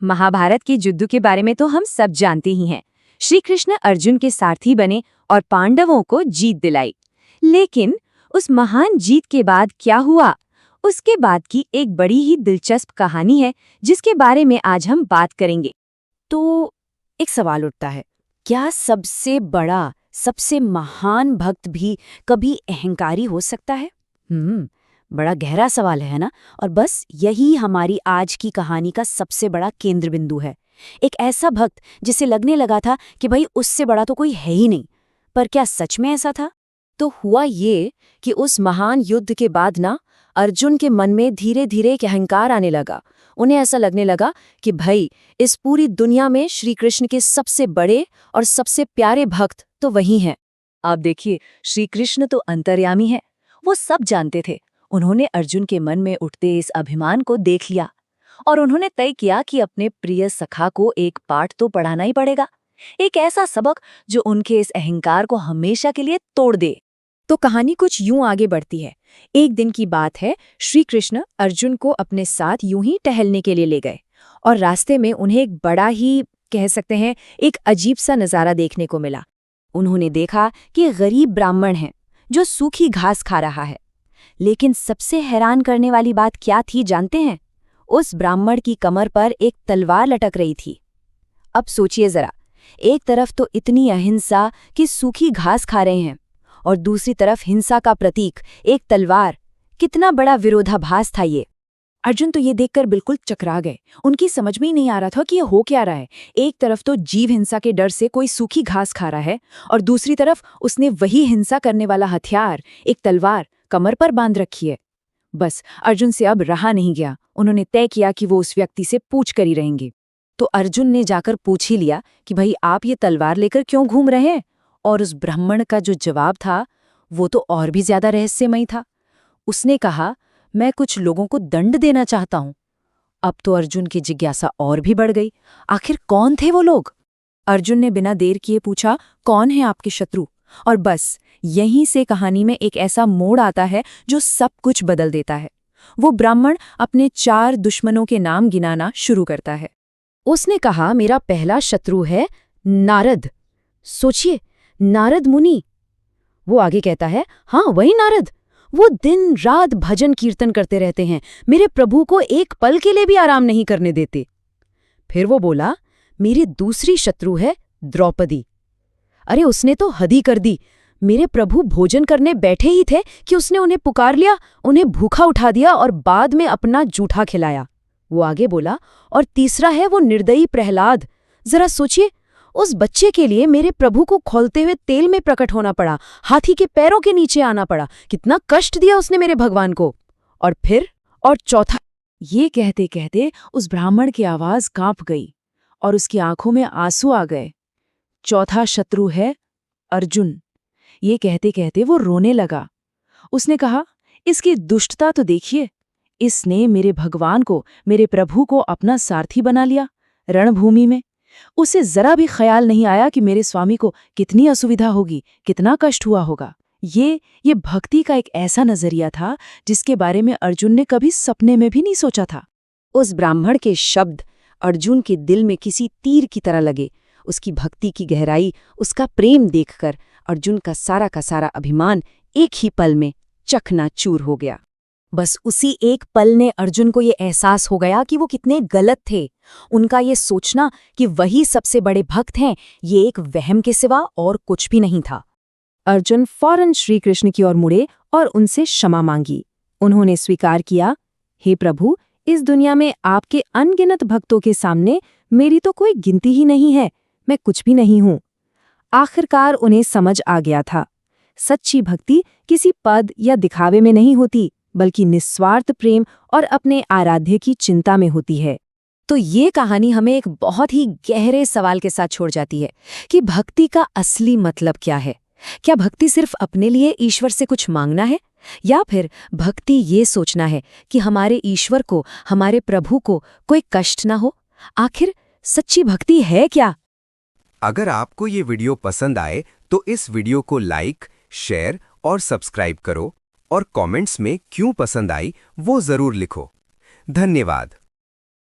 महाभारत के युद्ध के बारे में तो हम सब जानते ही हैं। श्री कृष्ण अर्जुन के सारथी बने और पांडवों को जीत दिलाई। लेकिन उस महान जीत के बाद क्या हुआ? उसके बाद की एक बड़ी ही दिलचस्प कहानी है जिसके बारे में आज हम बात करेंगे। तो एक सवाल उठता है, क्या सबसे बड़ा, सबसे महान भक्त भी कभी अहंकारी हो सकता है? बड़ा गहरा सवाल है ना? और बस यही हमारी आज की कहानी का सबसे बड़ा केंद्र बिंदु है। एक ऐसा भक्त जिसे लगने लगा था कि भाई उससे बड़ा तो कोई है ही नहीं। पर क्या सच में ऐसा था? तो हुआ ये कि उस महान युद्ध के बाद ना अर्जुन के मन में धीरे धीरे एक अहंकार आने लगा। उन्हें ऐसा लगने लगा कि भाई इस पूरी दुनिया में श्री कृष्ण के सबसे बड़े और सबसे प्यारे भक्त तो वही हैं। आप देखिए, श्री कृष्ण तो अंतर्यामी है, वो सब जानते थे। उन्होंने अर्जुन के मन में उठते इस अभिमान को देख लिया और उन्होंने तय किया कि अपने प्रिय सखा को एक पाठ तो पढ़ाना ही पड़ेगा, एक ऐसा सबक जो उनके इस अहंकार को हमेशा के लिए तोड़ दे। तो कहानी कुछ यूं आगे बढ़ती है। एक दिन की बात है, श्री कृष्ण अर्जुन को अपने साथ यूं ही टहलने के लिए ले गए और रास्ते में उन्हें एक बड़ा ही, कह सकते हैं, एक अजीब सा नज़ारा देखने को मिला। उन्होंने देखा कि एक गरीब ब्राह्मण है जो सूखी घास खा रहा है। लेकिन सबसे हैरान करने वाली बात क्या थी जानते हैं? उस ब्राह्मण की कमर पर एक तलवार लटक रही थी। अब सोचिए जरा, एक तरफ तो इतनी अहिंसा कि सूखी घास खा रहे हैं और दूसरी तरफ हिंसा का प्रतीक एक तलवार। कितना बड़ा विरोधाभास था ये। अर्जुन तो ये देखकर बिल्कुल चकरा गए। उनकी समझ में ही नहीं आ रहा था कि ये हो क्या रहा है। एक तरफ तो जीव हिंसा के डर से कोई सूखी घास खा रहा है और दूसरी तरफ उसने वही हिंसा करने वाला हथियार, एक तलवार, कमर पर बांध रखी है। बस अर्जुन से अब रहा नहीं गया। उन्होंने तय किया कि वो उस व्यक्ति से पूछ कर ही रहेंगे। तो अर्जुन ने जाकर पूछ ही लिया कि भाई आप ये तलवार लेकर क्यों घूम रहे हैं? और उस ब्राह्मण का जो जवाब था वो तो और भी ज्यादा रहस्यमयी था। उसने कहा, मैं कुछ लोगों को दंड देना चाहता हूं। अब तो अर्जुन की जिज्ञासा और भी बढ़ गई। आखिर कौन थे वो लोग? अर्जुन ने बिना देर किए पूछा, कौन है आपके शत्रु? और बस यहीं से कहानी में एक ऐसा मोड़ आता है जो सब कुछ बदल देता है। वो ब्राह्मण अपने 4 दुश्मनों के नाम गिनाना शुरू करता है। उसने कहा, मेरा पहला शत्रु है नारद। सोचिए, नारद मुनि। वो आगे कहता है, हाँ वही नारद। वो दिन रात भजन कीर्तन करते रहते हैं, मेरे प्रभु को एक पल के लिए भी आराम नहीं करने देते। फिर वो बोला, मेरी दूसरी शत्रु है द्रौपदी। अरे उसने तो हद ही कर दी। मेरे प्रभु भोजन करने बैठे ही थे कि उसने उन्हें पुकार लिया, उन्हें भूखा उठा दिया और बाद में अपना जूठा खिलाया। वो आगे बोला, और तीसरा है वो निर्दयी प्रहलाद। जरा सोचिए, उस बच्चे के लिए मेरे प्रभु को खौलते हुए तेल में प्रकट होना पड़ा, हाथी के पैरों के नीचे आना पड़ा। कितना कष्ट दिया उसने मेरे भगवान को। और फिर और चौथा। ये कहते कहते उस ब्राह्मण की आवाज कांप गई और उसकी आंखों में आंसू आ गए। चौथा शत्रु है अर्जुन। ये कहते कहते वो रोने लगा। उसने कहा, इसकी दुष्टता तो देखिए, इसने मेरे भगवान को, मेरे प्रभु को अपना सारथी बना लिया रणभूमि में। उसे जरा भी ख्याल नहीं आया कि मेरे स्वामी को कितनी असुविधा होगी, कितना कष्ट हुआ होगा। ये भक्ति का एक ऐसा नजरिया था जिसके बारे में अर्जुन ने कभी सपने में भी नहीं सोचा था। उस ब्राह्मण के शब्द अर्जुन के दिल में किसी तीर की तरह लगे। उसकी भक्ति की गहराई, उसका प्रेम देखकर अर्जुन का सारा अभिमान एक ही पल में चकनाचूर हो गया। बस उसी एक पल ने अर्जुन को ये एहसास हो गया कि वो कितने गलत थे। उनका ये सोचना कि वही सबसे बड़े भक्त हैं, ये एक वहम के सिवा और कुछ भी नहीं था। अर्जुन फौरन श्री कृष्ण की ओर मुड़े और उनसे क्षमा मांगी। उन्होंने स्वीकार किया, हे प्रभु, इस दुनिया में आपके अनगिनत भक्तों के सामने मेरी तो कोई गिनती ही नहीं है, मैं कुछ भी नहीं हूं। आखिरकार उन्हें समझ आ गया था, सच्ची भक्ति किसी पद या दिखावे में नहीं होती, बल्कि निस्वार्थ प्रेम और अपने आराध्य की चिंता में होती है। तो ये कहानी हमें एक बहुत ही गहरे सवाल के साथ छोड़ जाती है कि भक्ति का असली मतलब क्या है। क्या भक्ति सिर्फ अपने लिए ईश्वर से कुछ मांगना है, या फिर भक्ति ये सोचना है कि हमारे ईश्वर को, हमारे प्रभु को कोई कष्ट ना हो? आखिर सच्ची भक्ति है क्या? अगर आपको ये वीडियो पसंद आए तो इस वीडियो को लाइक, शेयर और सब्सक्राइब करो और कमेंट्स में क्यों पसंद आई वो जरूर लिखो। धन्यवाद।